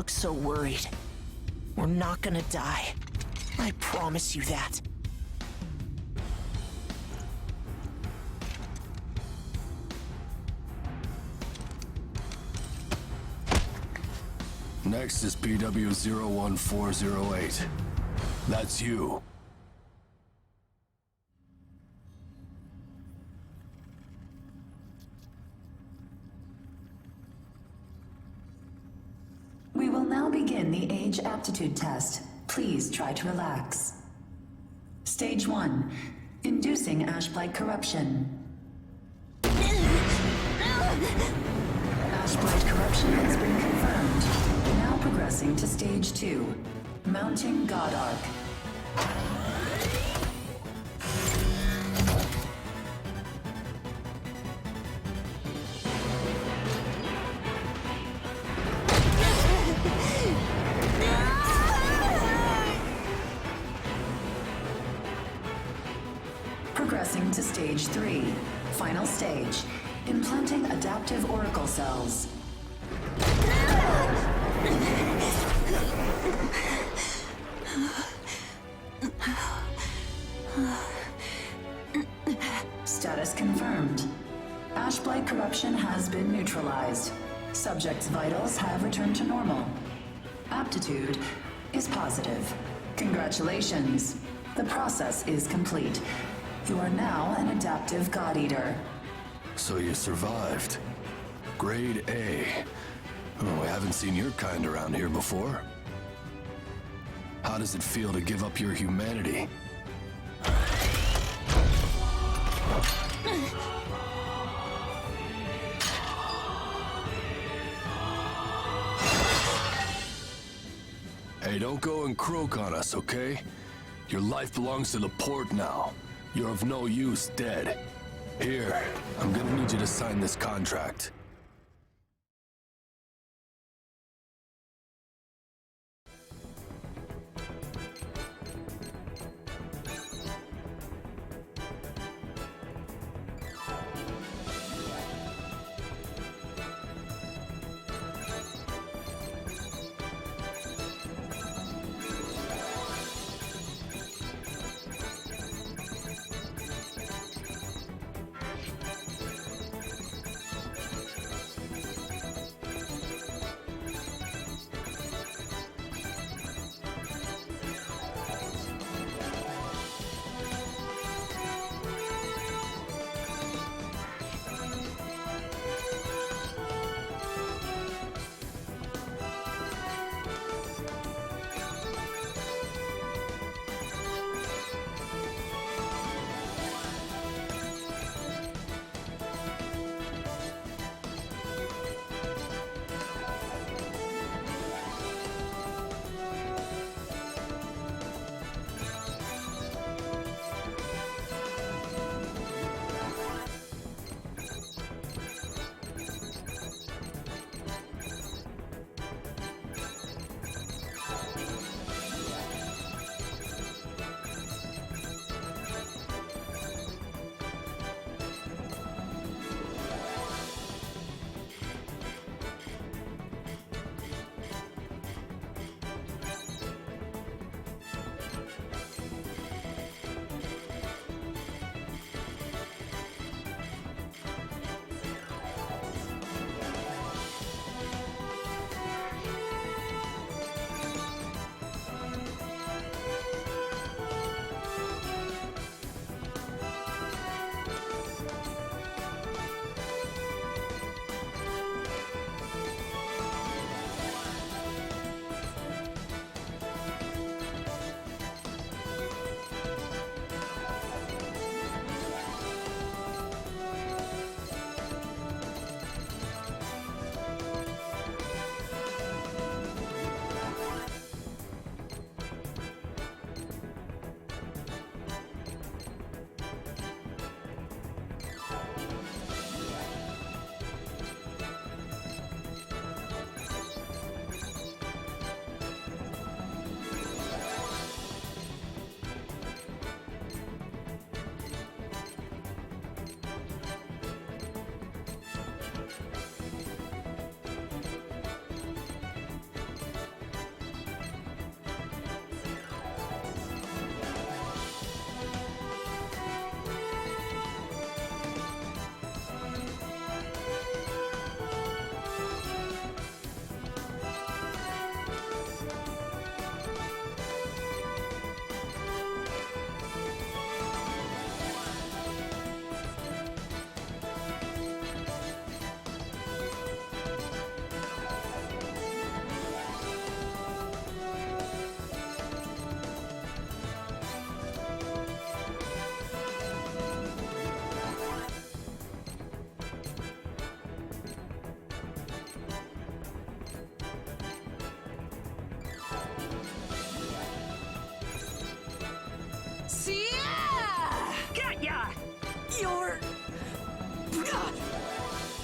look so worried. We're not gonna die. I promise you that. Next is PW01408. That's you. We will now begin the age aptitude test. Please try to relax. Stage 1. Inducing Ashblight corruption. Ashblight corruption has been confirmed. Now progressing to Stage 2. Mounting God Arc. Progressing to Stage 3. Final stage. Implanting adaptive oracle cells. Status confirmed. Ashblight corruption has been neutralized. Subject's vitals have returned to normal. Aptitude is positive. Congratulations. The process is complete. You are now an adaptive God Eater. So you survived. Grade A. Oh, I haven't seen your kind around here before. How does it feel to give up your humanity? Hey, don't go and croak on us, okay? Your life belongs to the port now. You're of no use dead. Here, I'm gonna need you to sign this contract.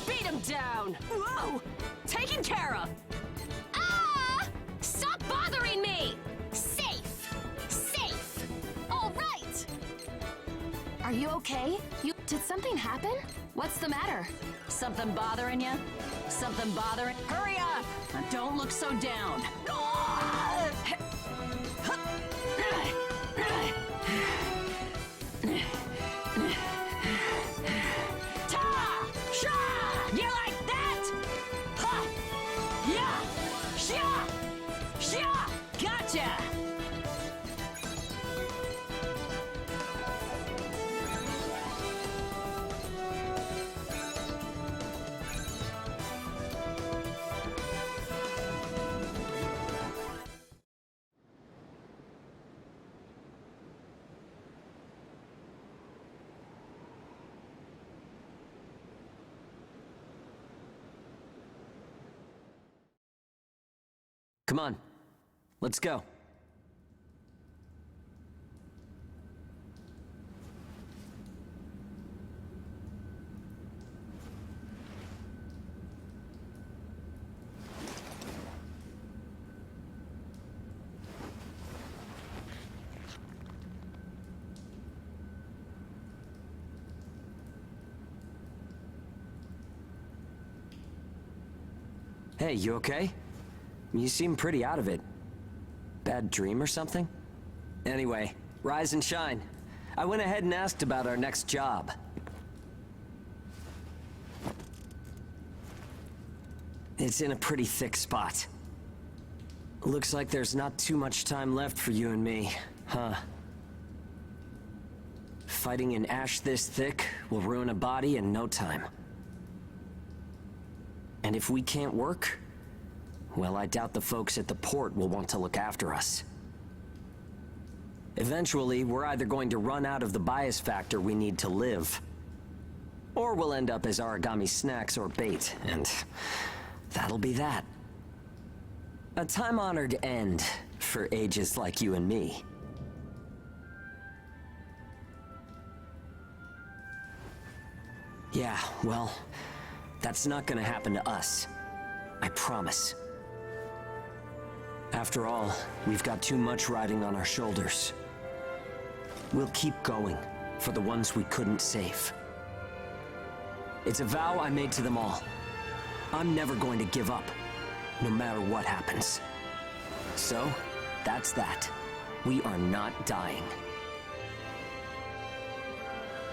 Beat him down! Whoa! Taken care of! Ah! Stop bothering me! Safe! Safe! All right! Are you okay? Did something happen? What's the matter? Something bothering you? Something bothering? Hurry up! Now don't look so down. Ta! Sha! You like that? Ha! Yeah! Sha! Sha! Gotcha! Come on, let's go. Hey, you okay? You seem pretty out of it. Bad dream or something? Anyway, rise and shine. I went ahead and asked about our next job. It's in a pretty thick spot. Looks like there's not too much time left for you and me, huh? Fighting an ash this thick will ruin a body in no time. And if we can't work, well, I doubt the folks at the port will want to look after us. Eventually, we're either going to run out of the bias factor we need to live, or we'll end up as Aragami snacks or bait, and that'll be that. A time-honored end for ages like you and me. Yeah, well, that's not gonna happen to us. I promise. After all, we've got too much riding on our shoulders. We'll keep going for the ones we couldn't save. It's a vow I made to them all. I'm never going to give up, no matter what happens. So, that's that. We are not dying.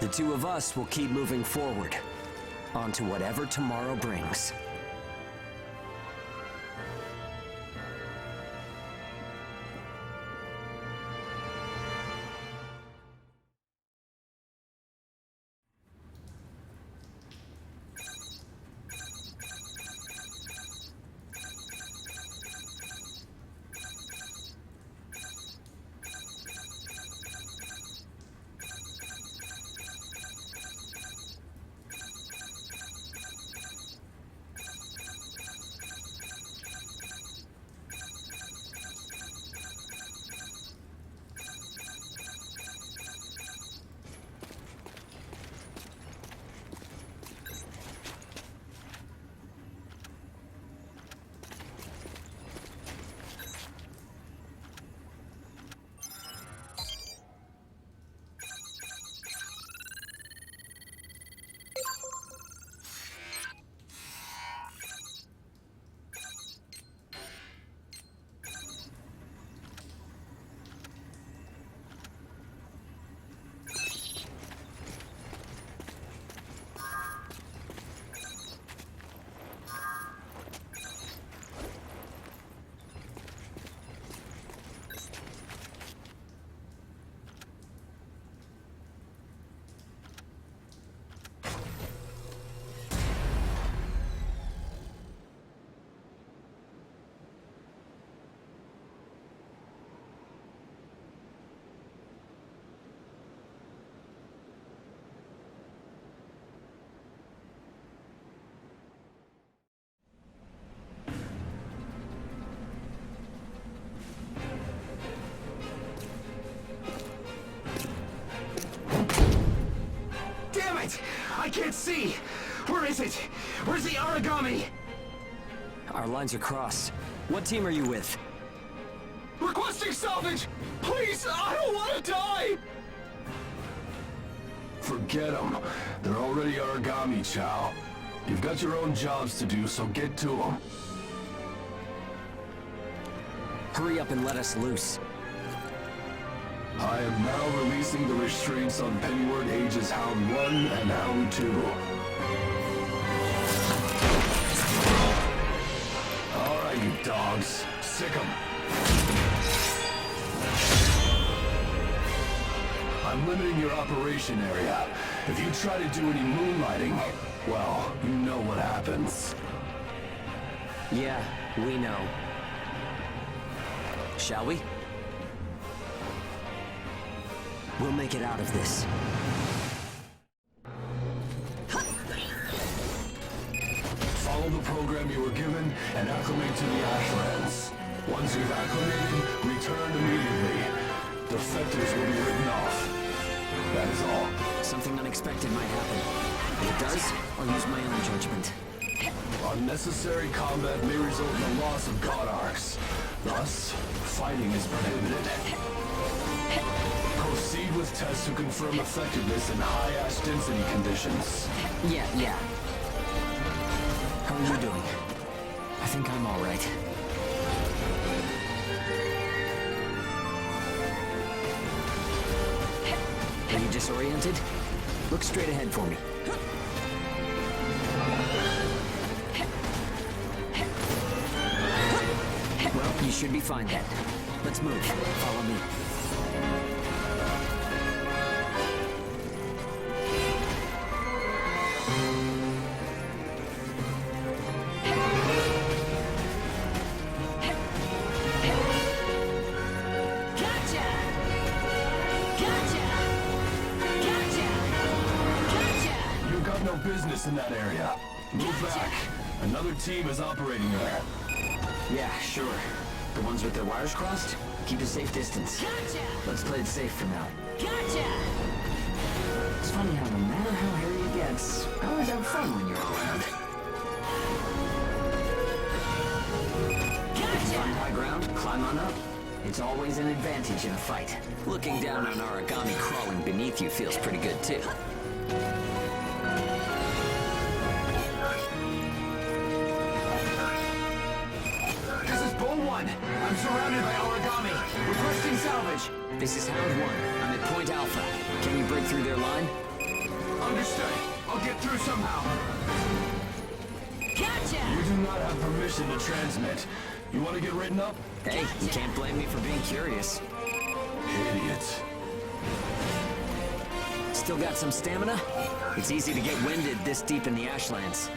The two of us will keep moving forward, on to whatever tomorrow brings. I can't see! Where is it? Where's the origami? Our lines are crossed. What team are you with? Requesting salvage! Please, I don't want to die! Forget them. They're already origami, Chow. You've got your own jobs to do, so get to them. Hurry up and let us loose. I am now releasing the restraints on Pennyward Ages Hound 1 and Hound 2. Alright, you dogs. Sick 'em. I'm limiting your operation area. If you try to do any moonlighting, well, you know what happens. Yeah, we know. Shall we? We'll make it out of this. Follow the program you were given and acclimate to the Ashlands. Once you've acclimated, return immediately. Defectors will be written off. That is all. Something unexpected might happen. If it does, I'll use my own judgment. Unnecessary combat may result in the loss of God Arcs. Thus, fighting is prohibited. Proceed with tests to confirm effectiveness in high ash density conditions. Yeah. How are you doing? I think I'm all right. Are you disoriented? Look straight ahead for me. Well, you should be fine then. Let's move. Follow me. You've got no business in that area. Move back. Another team is operating there. Yeah, sure. The ones with their wires crossed? Keep a safe distance. Let's play it safe for now. It's funny how no matter how hairy it gets, I always have fun when you're around. Find high ground, climb on up. It's always an advantage in a fight. Looking down on origami crawling beneath you feels pretty good too. This is Bull 1. I'm surrounded by origami. Requesting salvage. This is Hound 1. I'm at Point Alpha. Can you break through their line? Understood. I'll get through somehow. You do not have permission to transmit. You want to get written up? Hey, you can't blame me for being curious. Idiot. Still got some stamina? It's easy to get winded this deep in the Ashlands.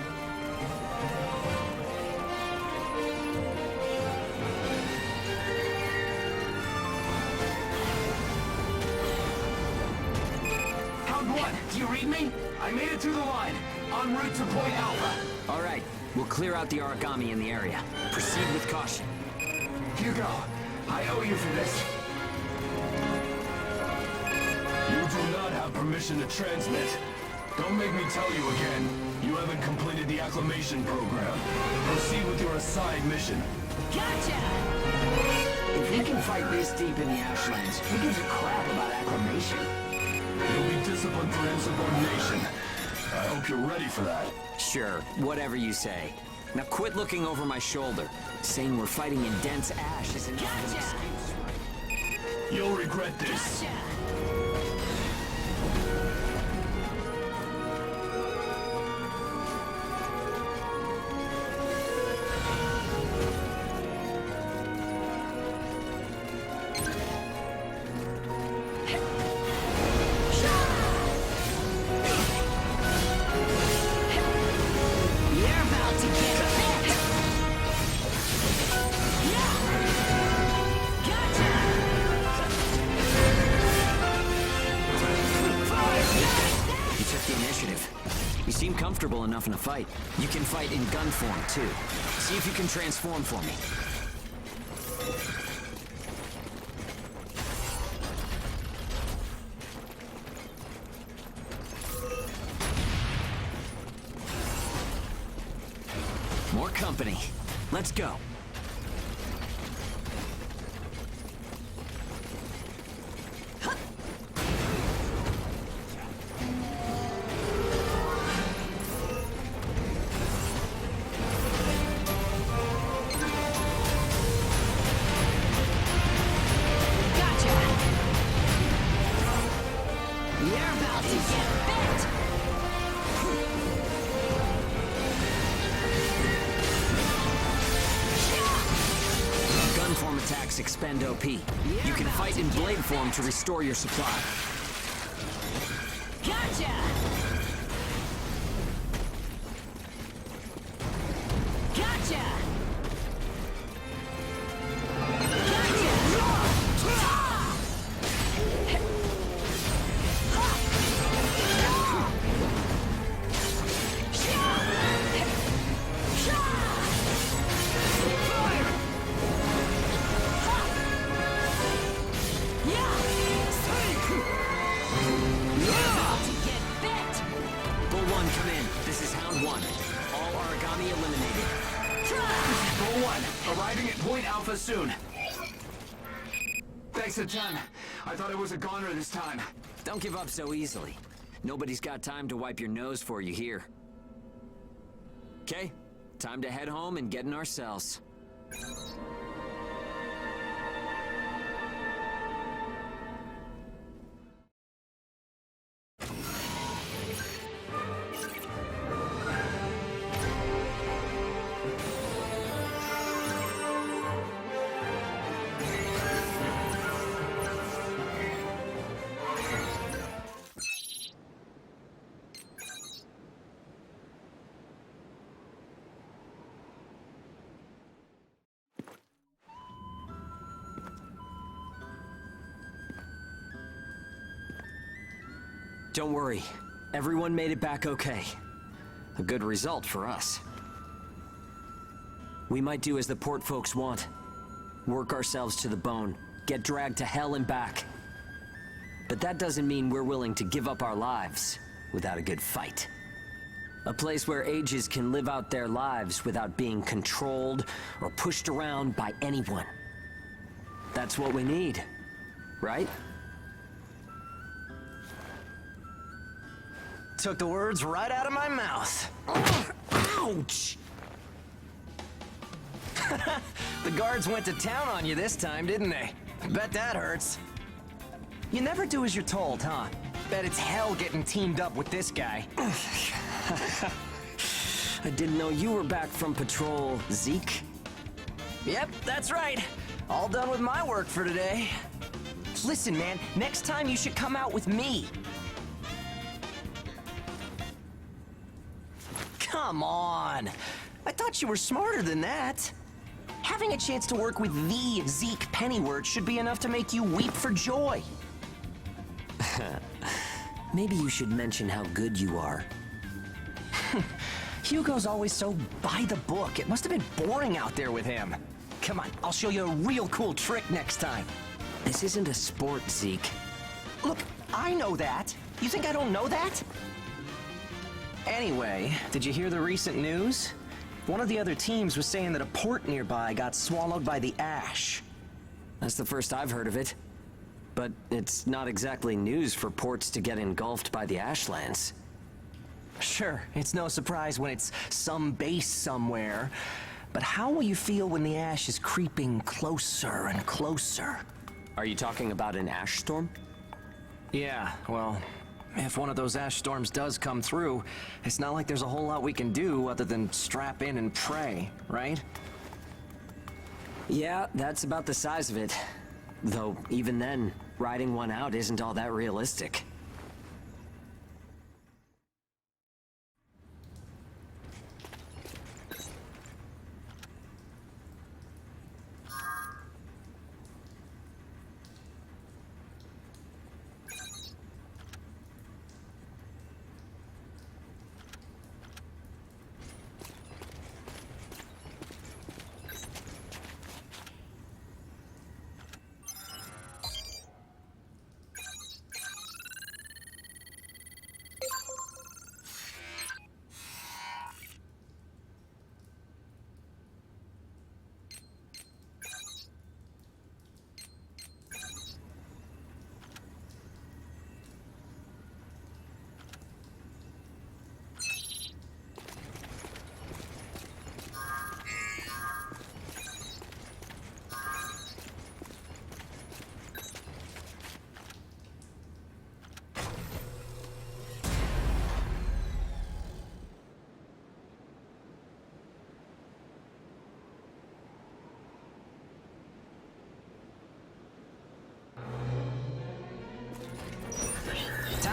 Hound 1, do you read me? I made it through the line. En route to Point Alpha. All right, we'll clear out the origami in the area. Proceed with caution. Hugo, I owe you for this. You do not have permission to transmit. Don't make me tell you again. You haven't completed the acclimation program. Proceed with your assigned mission. If we can fight this deep in the Ashlands, who gives a crap about acclimation? You'll be disciplined for insubordination. I hope you're ready for that. Sure, whatever you say. Now quit looking over my shoulder. Saying we're fighting in dense ash is enough of an excuse, right? You'll regret this. You're about to get hit! You took the initiative. You seem comfortable enough in a fight. You can fight in gun form, too. See if you can transform for me. company. Let's go. Attacks expend OP. You can fight in blade form to restore your supply. Gotcha! Gotcha! Arriving at Point Alpha soon. Thanks a ton. I thought I was a goner this time. Don't give up so easily. Nobody's got time to wipe your nose for you here. Okay, time to head home and get in our cells. Don't worry, everyone made it back okay. A good result for us. We might do as the port folks want. Work ourselves to the bone, get dragged to hell and back. But that doesn't mean we're willing to give up our lives without a good fight. A place where ages can live out their lives without being controlled or pushed around by anyone. That's what we need, right? Took the words right out of my mouth. Ouch! The guards went to town on you this time, didn't they? Bet that hurts. You never do as you're told, huh? Bet it's hell getting teamed up with this guy. I didn't know you were back from patrol, Zeke. Yep, that's right. All done with my work for today. Listen, man, next time you should come out with me. Come on. I thought you were smarter than that. Having a chance to work with the Zeke Pennyworth should be enough to make you weep for joy. Maybe you should mention how good you are. Hugo's always so by the book. It must have been boring out there with him. Come on, I'll show you a real cool trick next time. This isn't a sport, Zeke. Look, I know that. You think I don't know that? Anyway, did you hear the recent news? One of the other teams was saying that a port nearby got swallowed by the ash. That's the first I've heard of it. But it's not exactly news for ports to get engulfed by the Ashlands. Sure, it's no surprise when it's some base somewhere. But how will you feel when the ash is creeping closer and closer? Are you talking about an ash storm? Yeah, well, if one of those ash storms does come through, it's not like there's a whole lot we can do other than strap in and pray, right? Yeah, that's about the size of it. Though, even then, riding one out isn't all that realistic.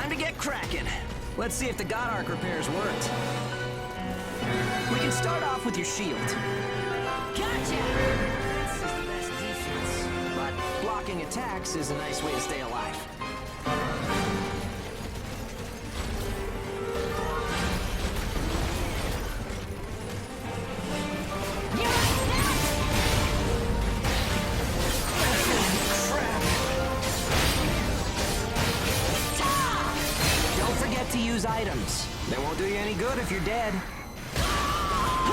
time to get cracking. Let's see if the God Arc repairs worked. We can start off with your shield. Gotcha! This is the best defense, but blocking attacks is a nice way to stay alive. Don't forget to use items. They won't do you any good if you're dead.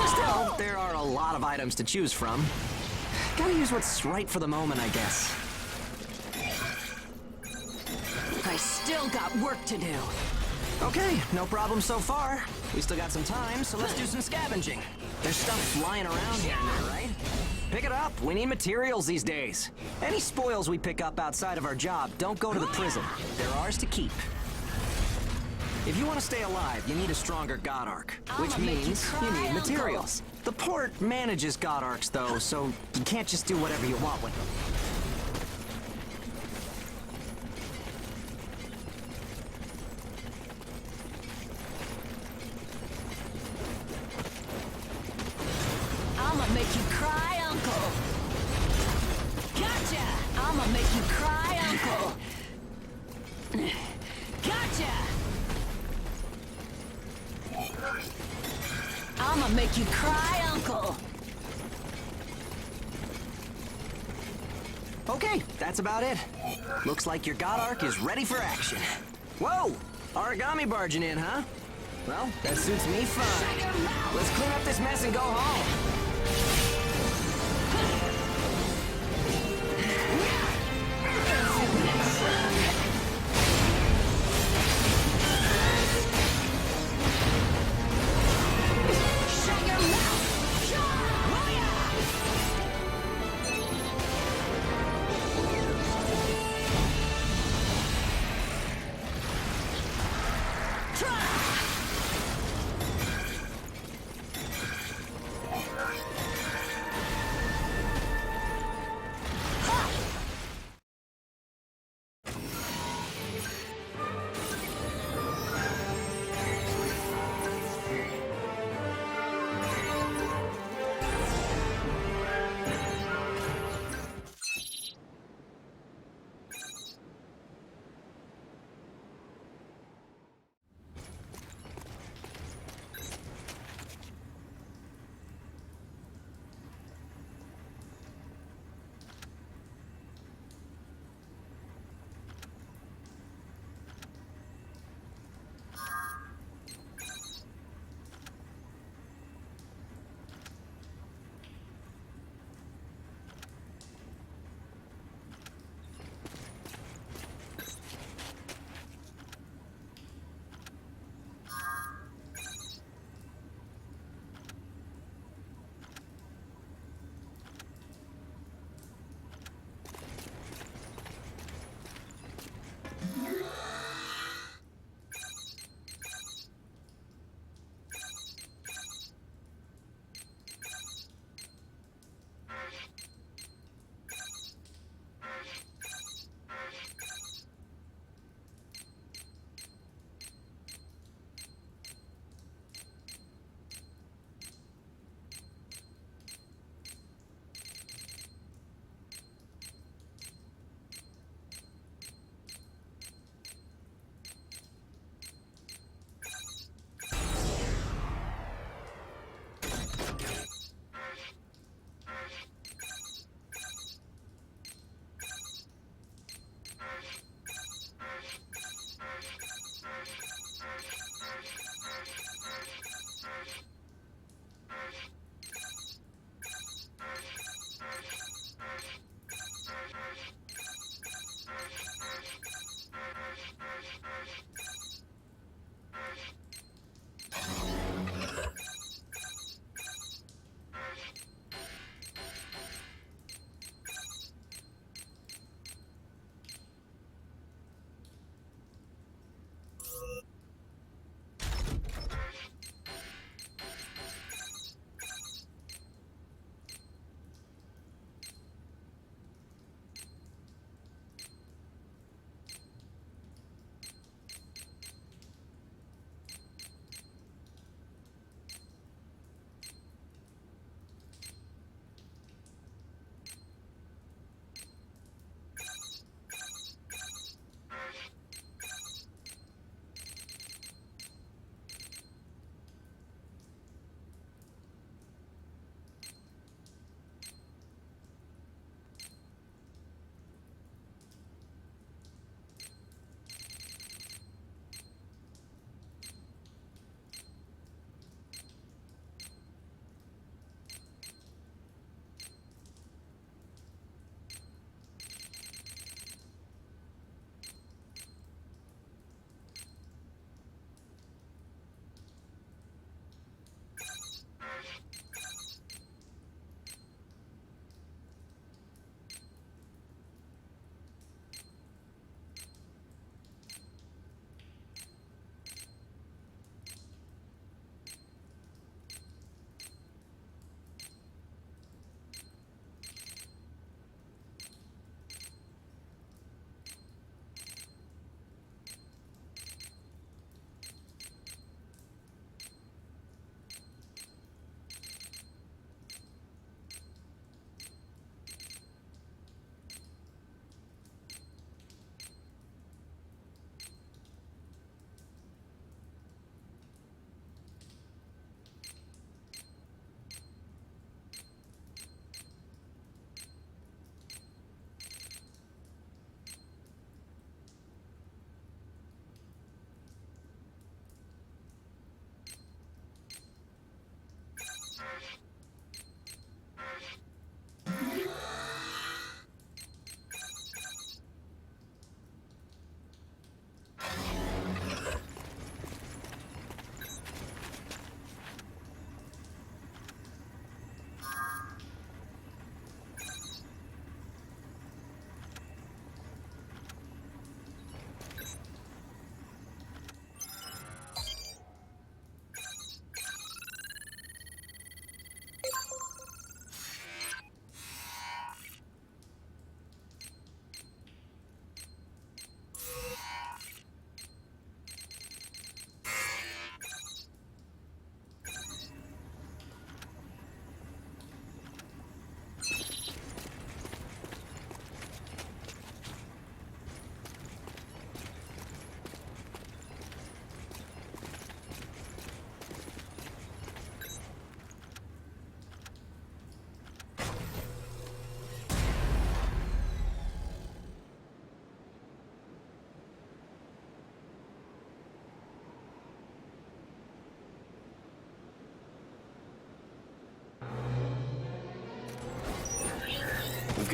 Still, there are a lot of items to choose from. Gotta use what's right for the moment, I guess. I still got work to do. Okay, no problem so far. We still got some time, so let's do some scavenging. There's stuff flying around here and there, right? Pick it up. We need materials these days. Any spoils we pick up outside of our job don't go to the prison. They're ours to keep. If you want to stay alive, you need a stronger God Arc, which I'ma make you means you cry, need Uncle. materials. The port manages God Arcs, though, so you can't just do whatever you want with them. I'ma make you cry, Uncle. Gotcha! I'ma make you cry, Uncle. Gotcha! I'ma make you cry, Uncle. Okay, that's about it. Looks like your God Arc is ready for action. Whoa! Origami barging in, huh? Well, that suits me fine. Let's clean up this mess and go home. Shut your mouth!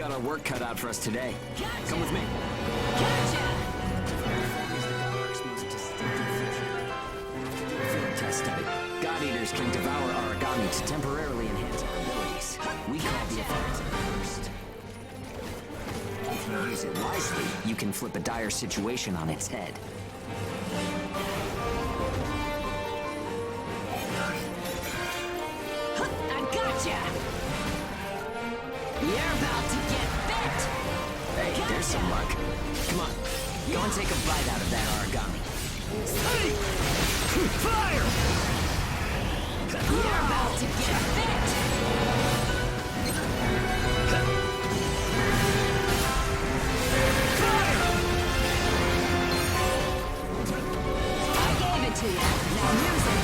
got our work cut out for us today. Gotcha. Come with me. Gotcha! Field test study. God Eaters can devour origami to temporarily enhance our abilities. We call the effect burst. If you use it wisely, you can flip a dire situation on its head. I gotcha! You're about to get bit! Hey, there's some luck. Come on, go and take a bite out of that origami. Fire! You're about to get bit! I gave it to you. Now use it.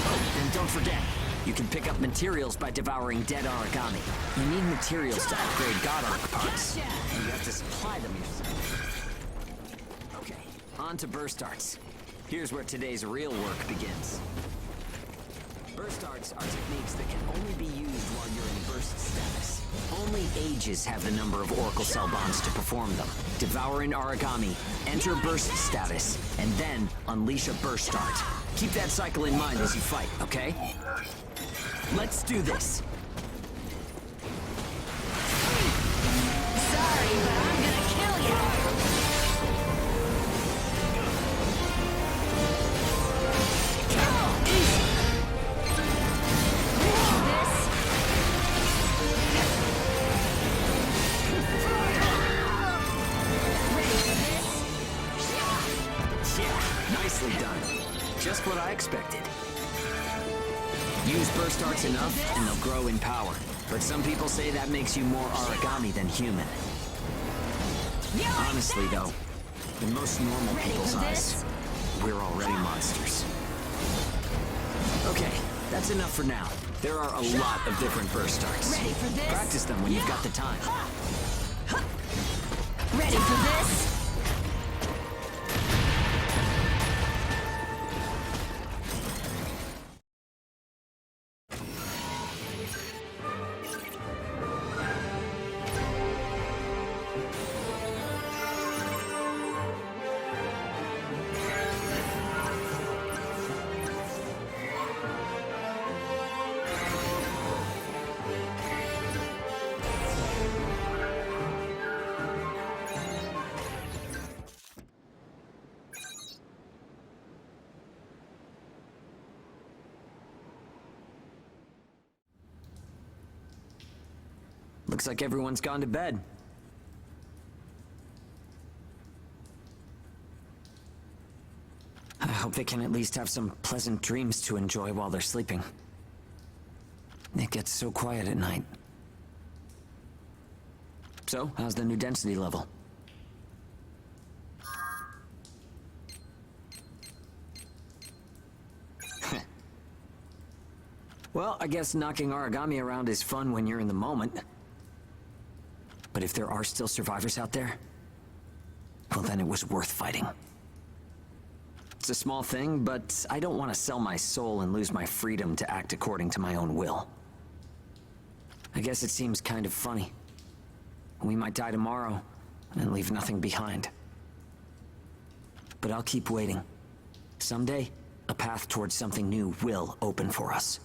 Oh, and don't forget, you can pick up materials by devouring dead origami. You need materials to upgrade God Arc parts. Gotcha. And you have to supply them yourself. Okay, on to burst arts. Here's where today's real work begins. Burst arts are techniques that can only be used while you're in burst status. Only Ages have the number of Oracle Cell Bonds to perform them. Devour an origami, enter burst status, and then unleash a burst art. Keep that cycle in mind as you fight, okay? Let's do this. Sorry, but I'm gonna kill you. Nicely done. Just what I expected. Use burst arts enough, and they'll grow in power. But some people say that makes you more origami than human. Honestly, though, in most normal people's eyes, we're already monsters. Okay, that's enough for now. There are a lot of different burst arts. Ready for this? Practice them when you've got the time. Ready for this? Looks like everyone's gone to bed. I hope they can at least have some pleasant dreams to enjoy while they're sleeping. It gets so quiet at night. So, how's the new density level? Well, I guess knocking origami around is fun when you're in the moment. But if there are still survivors out there, well, then it was worth fighting. It's a small thing, but I don't want to sell my soul and lose my freedom to act according to my own will. I guess it seems kind of funny. We might die tomorrow and leave nothing behind. But I'll keep waiting. Someday, a path towards something new will open for us.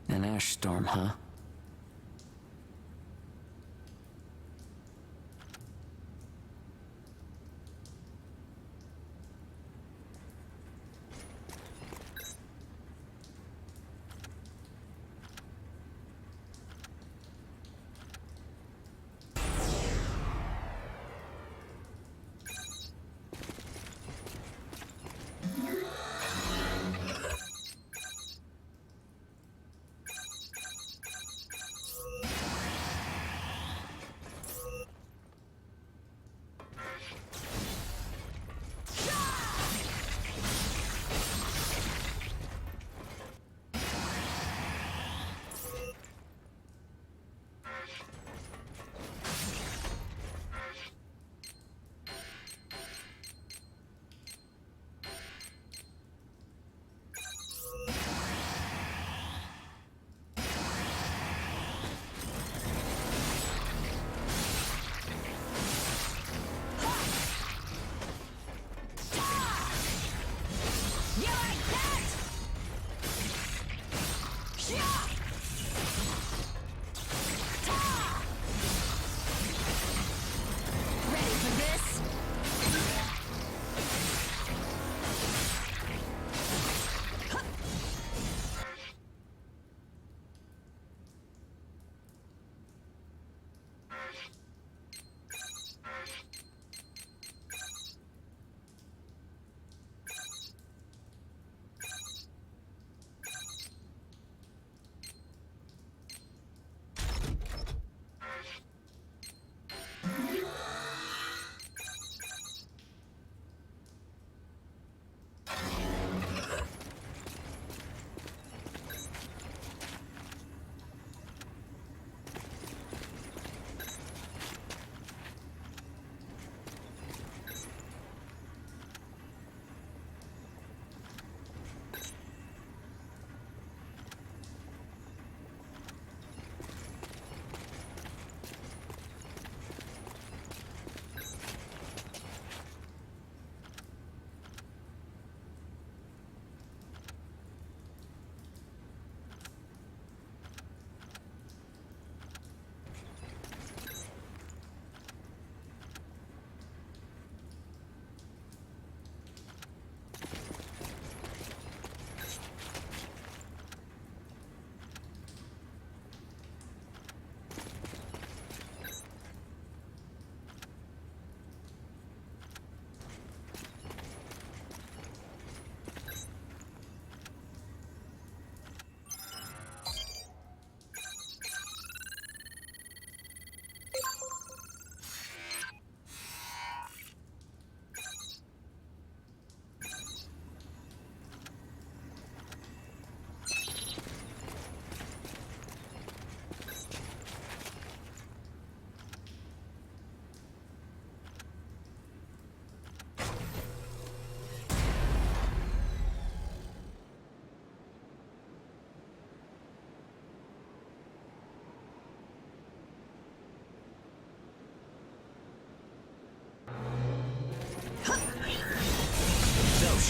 An ash storm, huh?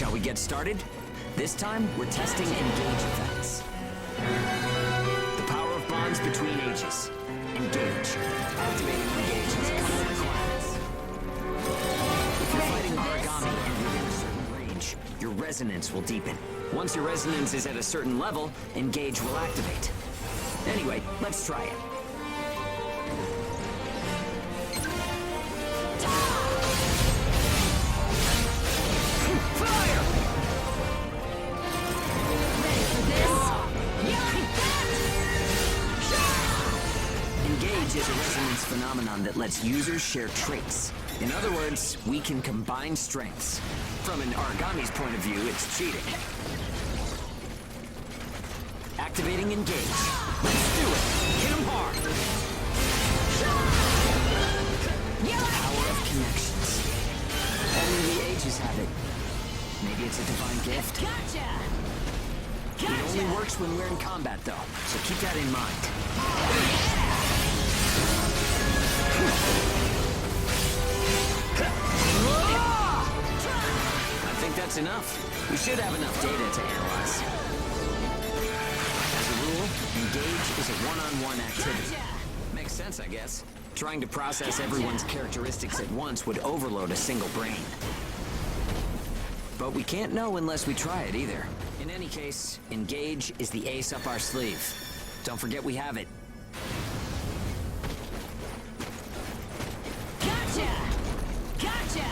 Shall we get started? This time, we're testing engage effects. The power of bonds between ages. Engage. Activating engage has a couple requirements. If you're fighting origami and within a certain range, your resonance will deepen. Once your resonance is at a certain level, engage will activate. Anyway, let's try it. Engage is a resonance phenomenon that lets users share traits. In other words, we can combine strengths. From an origami's point of view, it's cheating. Activating engage. Let's do it! Hit him hard! Power of connections. Only the ages have it. Maybe it's a divine gift. Gotcha! It only works when we're in combat, though, so keep that in mind. I think that's enough. We should have enough data to analyze. As a rule, engage is a one-on-one activity. Makes sense, I guess. Trying to process everyone's characteristics at once would overload a single brain. But we can't know unless we try it either. In any case, engage is the ace up our sleeve. Don't forget we have it. Gotcha! Gotcha!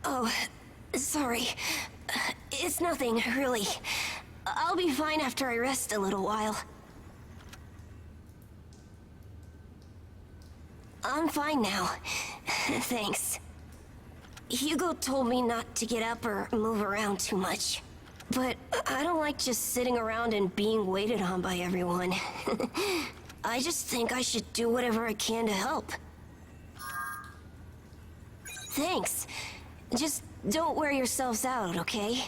Oh, sorry. It's nothing, really. I'll be fine after I rest a little while. I'm fine now. Thanks. Hugo told me not to get up or move around too much. But I don't like just sitting around and being waited on by everyone. I just think I should do whatever I can to help. Thanks. Just don't wear yourselves out, okay?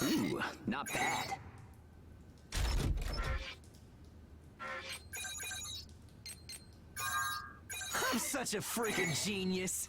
Ooh, not bad. I'm such a freaking genius.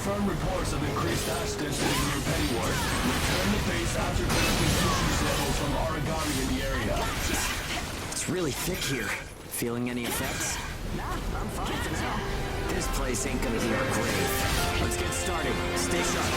Confirmed reports of increased ash density near Pennyworth. Return to base after collecting tissue samples from origami in the area. It's really thick here. Feeling any effects? Nah, I'm fine for now. This place ain't gonna be our grave. Let's get started. Stay sharp.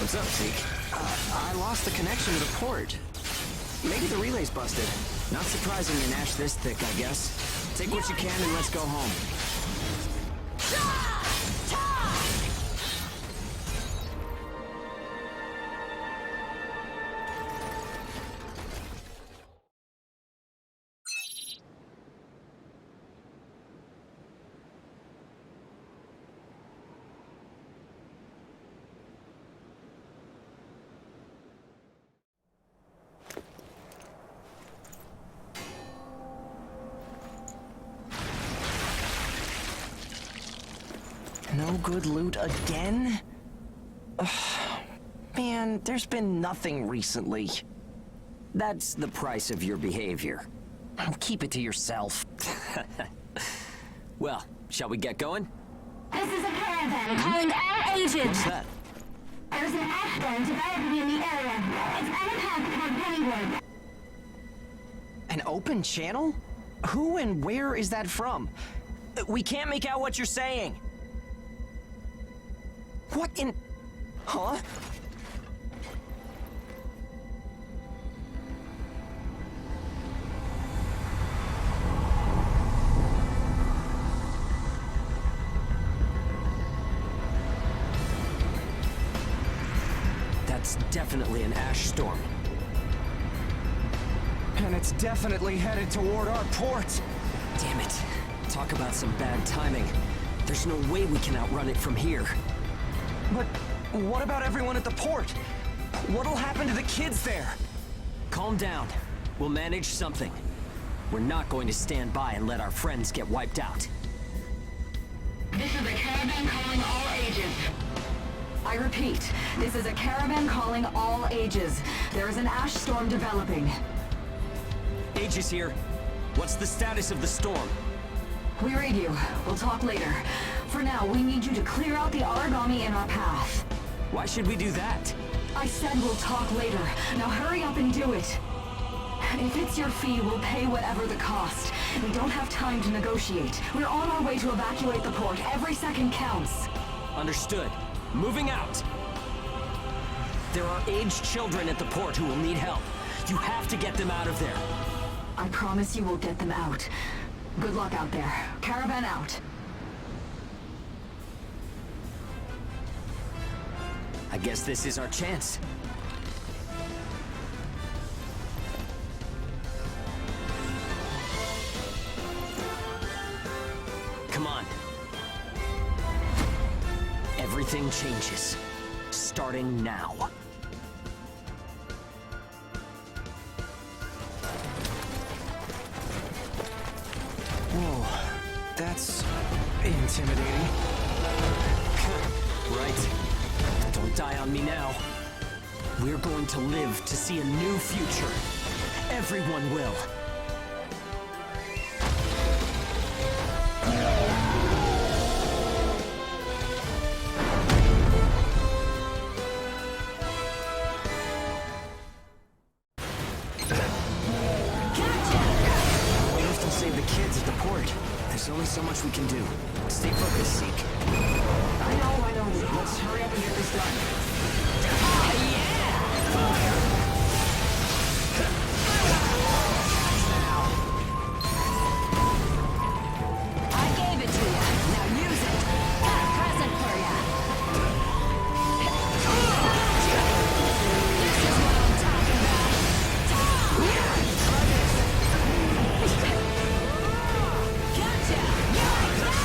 What's up, Zeke? I lost the connection to the port. Maybe the relay's busted. Not surprising an ash this thick, I guess. Take what you can and let's go home. No good loot again? Ugh. Man, there's been nothing recently. That's the price of your behavior. Keep it to yourself. Well, shall we get going? This is a caravan calling all agents. What's that? There's an ash storm developing in the area. It's on a path toward Pennyworth. An open channel? Who and where is that from? We can't make out what you're saying. What in... Huh? That's definitely an ash storm. And it's definitely headed toward our port. Damn it. Talk about some bad timing. There's no way we can outrun it from here. But what about everyone at the port? What'll happen to the kids there? Calm down. We'll manage something. We're not going to stand by and let our friends get wiped out. This is a caravan calling all ages. I repeat, this is a caravan calling all ages. There is an ash storm developing. Aegis here. What's the status of the storm? We read you. We'll talk later. For now, we need you to clear out the origami in our path. Why should we do that? I said we'll talk later. Now hurry up and do it. If it's your fee, we'll pay whatever the cost. We don't have time to negotiate. We're on our way to evacuate the port. Every second counts. Understood. Moving out. There are aged children at the port who will need help. You have to get them out of there. I promise you we'll get them out. Good luck out there. Caravan out. I guess this is our chance. Come on. Everything changes. starting now. Whoa, that's intimidating. Right. Don't die on me now. We're going to live to see a new future. Everyone will. We have to save the kids at the port. There's only so much we can do. Stay focused, Zeke. I know. Let's hurry up and get this done. I gave it to you. Now use it. Got a present for you. This is what I'm talking about. Gotcha. You like that?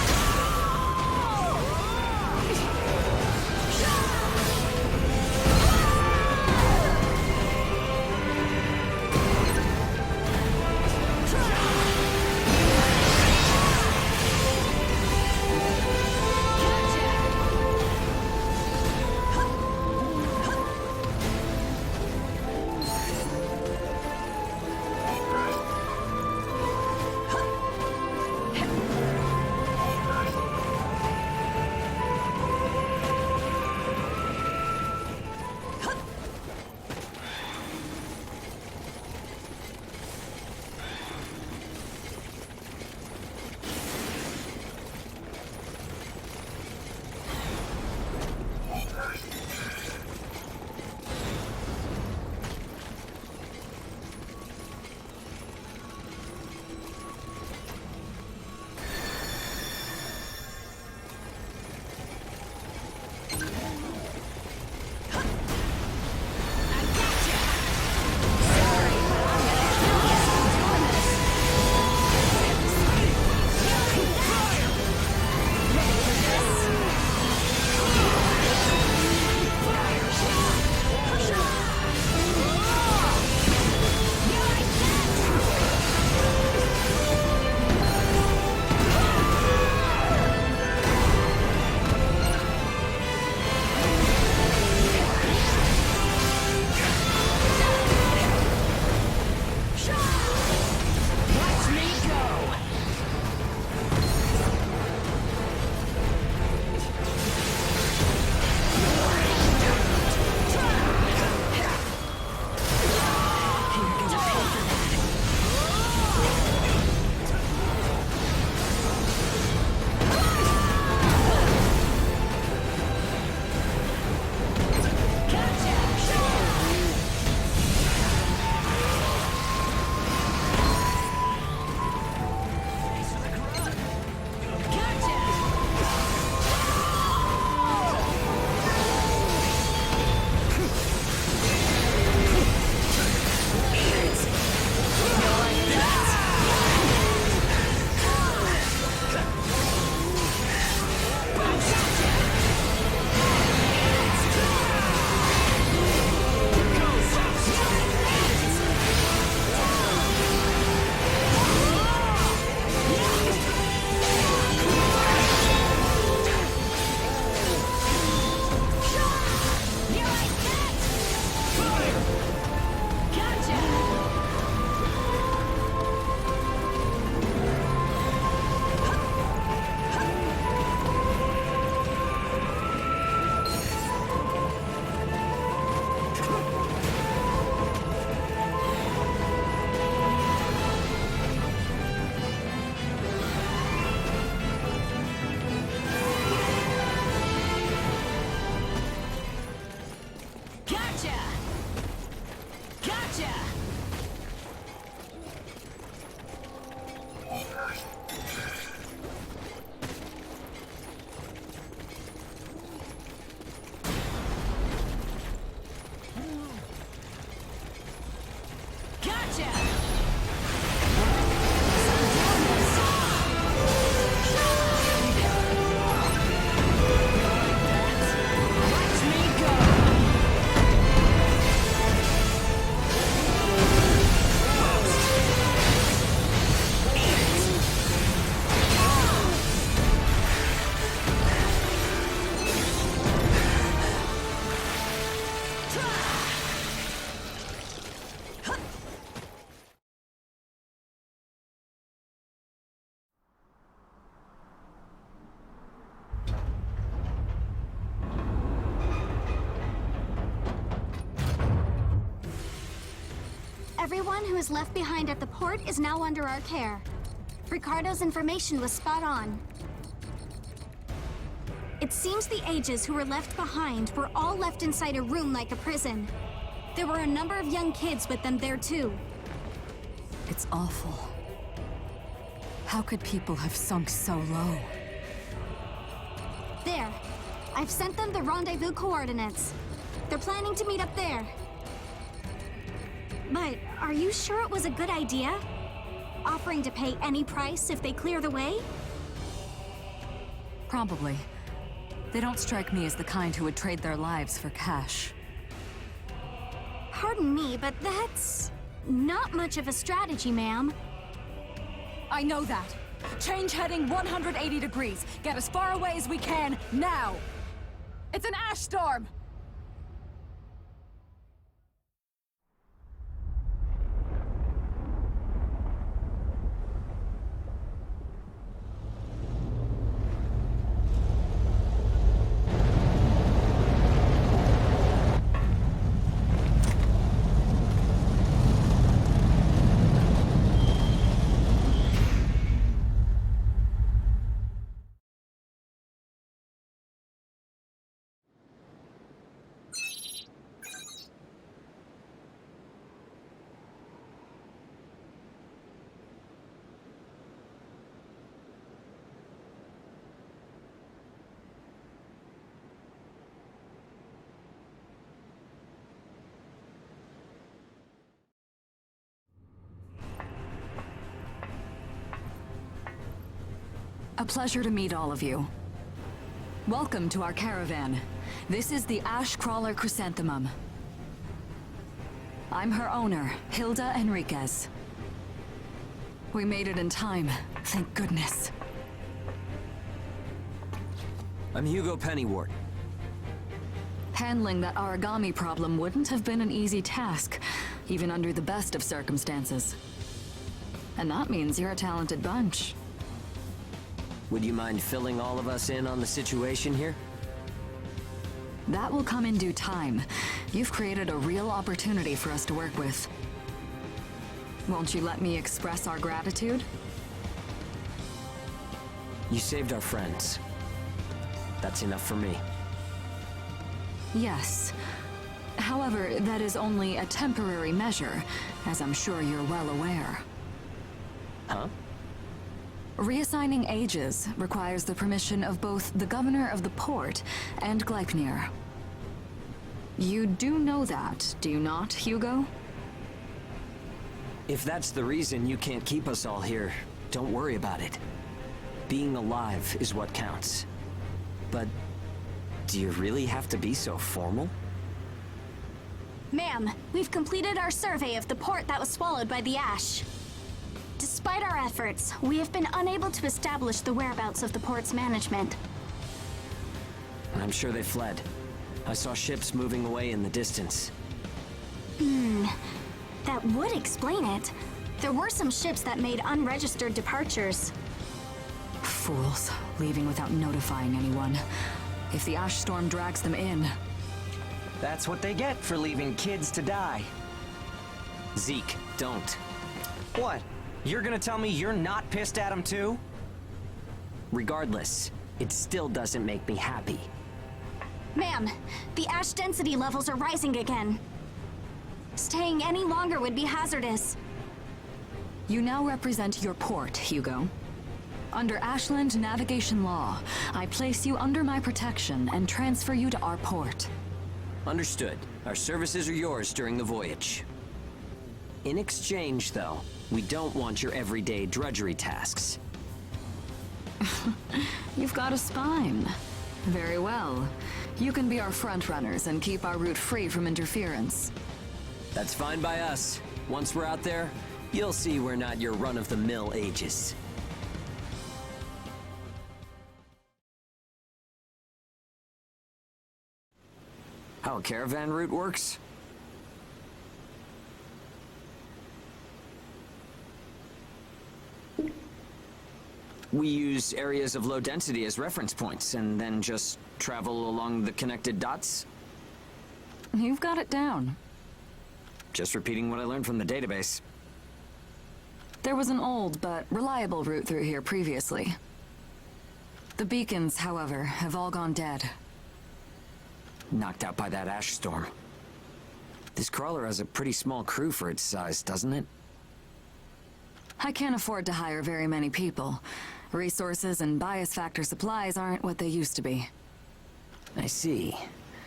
Everyone who is left behind at the port is now under our care. Ricardo's information was spot on. It seems the Ages who were left behind were all left inside a room like a prison. There were a number of young kids with them there too. It's awful. How could people have sunk so low? There. I've sent them the rendezvous coordinates. They're planning to meet up there. But are you sure it was a good idea? Offering to pay any price if they clear the way? Probably. They don't strike me as the kind who would trade their lives for cash. Pardon me, but that's not much of a strategy, ma'am. I know that. Change heading 180 degrees. Get as far away as we can, now! It's an ash storm! A pleasure to meet all of you. Welcome to our caravan. This is the Ash Crawler Chrysanthemum. I'm her owner, Hilda Enriquez. We made it in time, thank goodness. I'm Hugo Pennywort. Handling that origami problem wouldn't have been an easy task, even under the best of circumstances. And that means you're a talented bunch. Would you mind filling all of us in on the situation here? That will come in due time. You've created a real opportunity for us to work with. Won't you let me express our gratitude? You saved our friends. That's enough for me. Yes. However, that is only a temporary measure, as I'm sure you're well aware. Huh? Reassigning Ages requires the permission of both the governor of the port and Gleipnir. You do know that, do you not, Hugo? If that's the reason you can't keep us all here, don't worry about it. Being alive is what counts. But do you really have to be so formal? Ma'am, we've completed our survey of the port that was swallowed by the ash. Despite our efforts, we have been unable to establish the whereabouts of the port's management. I'm sure they fled. I saw ships moving away in the distance. That would explain it. There were some ships that made unregistered departures. Fools, leaving without notifying anyone. If the ash storm drags them in... That's what they get for leaving kids to die. Zeke, don't. What? You're gonna tell me you're not pissed at him too? Regardless, it still doesn't make me happy. Ma'am, the ash density levels are rising again. Staying any longer would be hazardous. You now represent your port, Hugo. Under Ashland navigation law, I place you under my protection and transfer you to our port. Understood. Our services are yours during the voyage. In exchange, though, we don't want your everyday drudgery tasks. You've got a spine. Very well. You can be our front runners and keep our route free from interference. That's fine by us. Once we're out there, you'll see we're not your run-of-the-mill Ages. How a caravan route works? We use areas of low density as reference points, and then just travel along the connected dots? You've got it down. Just repeating what I learned from the database. There was an old but reliable route through here previously. The beacons, however, have all gone dead. Knocked out by that ash storm. This crawler has a pretty small crew for its size, doesn't it? I can't afford to hire very many people. Resources and bias factor supplies aren't what they used to be. I see.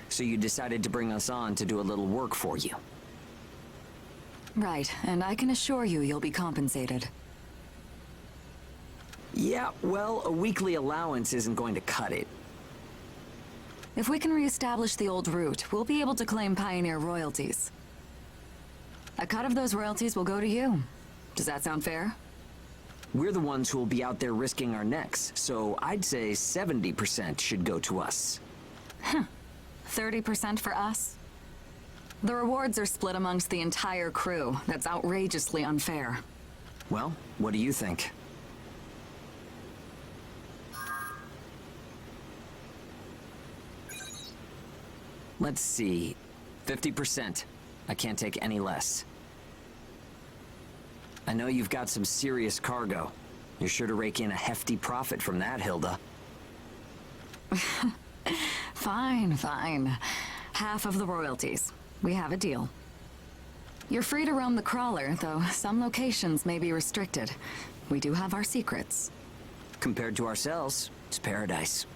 So you decided to bring us on to do a little work for you. Right, and I can assure you you'll be compensated. Yeah, well, a weekly allowance isn't going to cut it. If we can reestablish the old route, we'll be able to claim Pioneer royalties. A cut of those royalties will go to you. Does that sound fair? We're the ones who will be out there risking our necks, so I'd say 70% should go to us. 30% for us? The rewards are split amongst the entire crew. That's outrageously unfair. Well, what do you think? Let's see. 50%. I can't take any less. I know you've got some serious cargo. You're sure to rake in a hefty profit from that, Hilda. Fine, fine. Half of the royalties. We have a deal. You're free to roam the crawler, though some locations may be restricted. We do have our secrets. Compared to ourselves, it's paradise.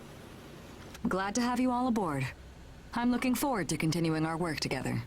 Glad to have you all aboard. I'm looking forward to continuing our work together.